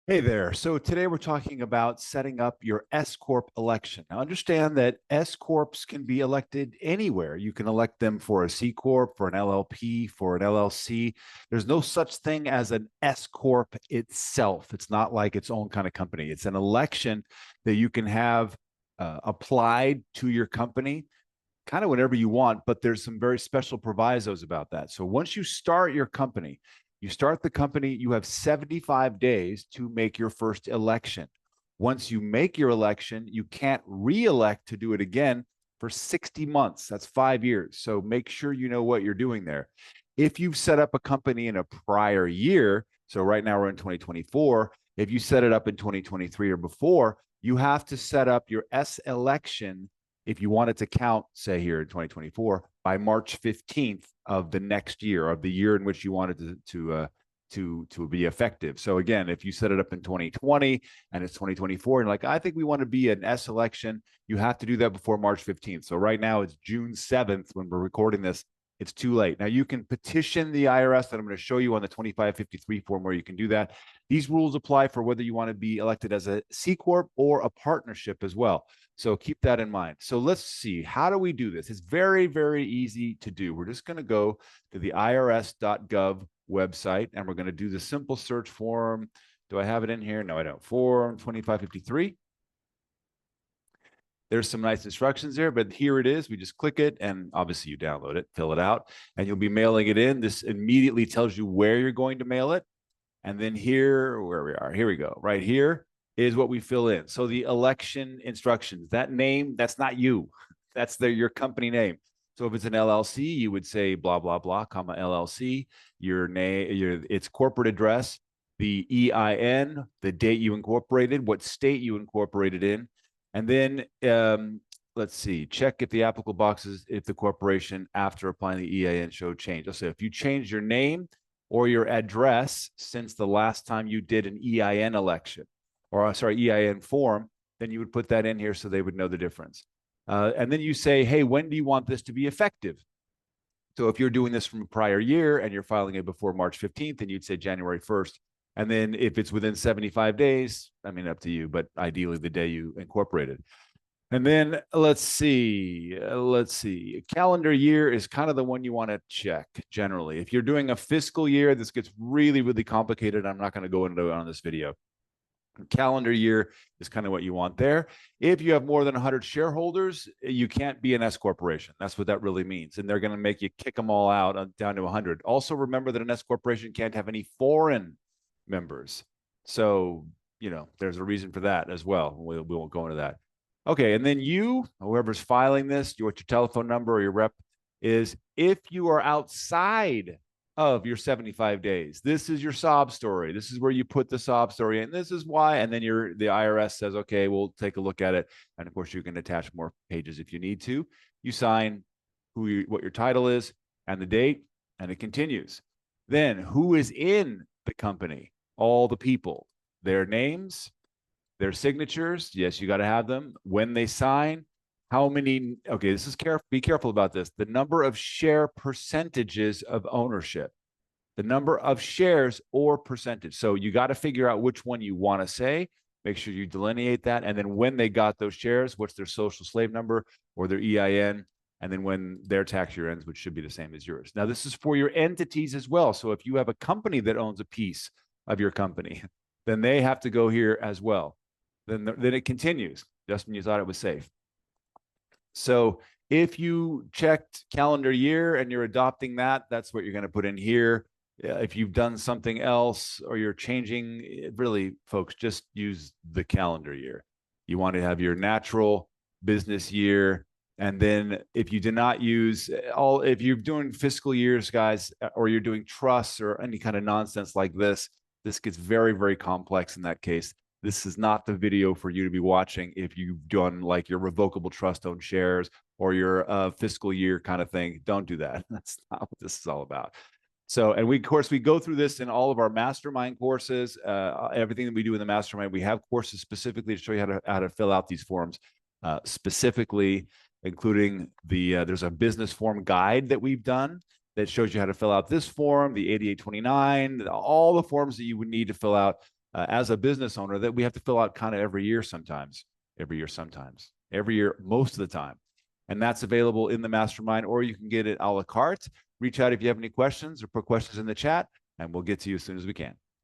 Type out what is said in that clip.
Hey there. So today we're talking about setting up your S Corp election. Now, understand that S Corps can be elected anywhere. You can elect them for a C Corp, for an LLP, for an LLC. There's no such thing as an S Corp itself. It's not like its own kind of company. It's an election that you can have applied to your company kind of whenever you want, but there's some very special provisos about that. So once you start your company, you start the company, you have 75 days to make your first election. Once you make your election, you can't re-elect to do it again for 60 months. That's 5 years. So make sure you know what you're doing there. If you've set up a company in a prior year, so right now we're in 2024, if you set it up in 2023 or before, you have to set up your S election if you want it to count, say here in 2024, by March 15th of the next year, of the year in which you want it to be effective. So again, if you set it up in 2020 and it's 2024, and like, I think we want to be an S election, you have to do that before March 15th. So right now it's June 7th when we're recording this. It's too late. Now you can petition the IRS that I'm going to show you on the 2553 form where you can do that. These rules apply for whether you want to be elected as a C Corp or a partnership as well. So keep that in mind. So let's see, how do we do this? It's very, very easy to do. We're just going to go to the irs.gov website and we're going to do the simple search form. Do I have it in here? No, I don't. Form 2553. There's some nice instructions there, but here it is. We just click it and obviously you download it, fill it out, and you'll be mailing it in. This immediately tells you where you're going to mail it. And then here, where we are, here we go. Right here is what we fill in. So the election instructions, that name, that's not you. That's your company name. So if it's an LLC, you would say blah, blah, blah, comma LLC, your name, its corporate address, the EIN, the date you incorporated, what state you incorporated in. And then let's see, check if the applicable boxes, if the corporation after applying the EIN show change. So if you change your name or your address since the last time you did an EIN election, or sorry, EIN form, then you would put that in here so they would know the difference. And then you say, hey, when do you want this to be effective? So if you're doing this from a prior year and you're filing it before March 15th, then you'd say January 1st. And then if it's within 75 days, I mean, up to you, but ideally the day you incorporated. And then let's see. Calendar year is kind of the one you want to check generally. If you're doing a fiscal year, this gets really, really complicated. I'm not going to go into it on this video. Calendar year is kind of what you want there. If you have more than 100 shareholders, you can't be an S corporation. That's what that really means. And they're going to make you kick them all out down to 100. Also, remember that an S corporation can't have any foreign members. So, there's a reason for that as well. We won't go into that. Okay, and then whoever's filing this, what your telephone number or your rep is, if you are outside of your 75 days, this is your sob story. This is where you put the sob story in. This is why, and then the IRS says, okay, we'll take a look at it. And of course, you can attach more pages if you need to. You sign what your title is and the date, and it continues. Then who is in the company? All the people, their names, their signatures. Yes, you got to have them. When they sign, how many, okay, this is careful, be careful about this. The number of share percentages of ownership, the number of shares or percentage. So you got to figure out which one you want to say, make sure you delineate that. And then when they got those shares, what's their social slave number or their EIN, and then when their tax year ends, which should be the same as yours. Now, this is for your entities as well. So if you have a company that owns a piece of your company, then they have to go here as well. Then it continues just when you thought it was safe. So if you checked calendar year and you're adopting that, that's what you're going to put in here. If you've done something else or you're changing, really, folks, just use the calendar year. You want to have your natural business year. And then if you do not use if you're doing fiscal years, guys, or you're doing trusts or any kind of nonsense like this gets very, very complex in that case. This is not the video for you to be watching if you've done like your revocable trust owned shares or your fiscal year kind of thing. Don't do that. That's not what this is all about. So, and of course, we go through this in all of our mastermind courses. Everything that we do in the mastermind, we have courses specifically to show you how to fill out these forms, specifically, including there's a business form guide that we've done that shows you how to fill out this form, the 8829, all the forms that you would need to fill out as a business owner that we have to fill out kind of every year, most of the time. And that's available in the mastermind, or you can get it a la carte. Reach out if you have any questions or put questions in the chat, and we'll get to you as soon as we can.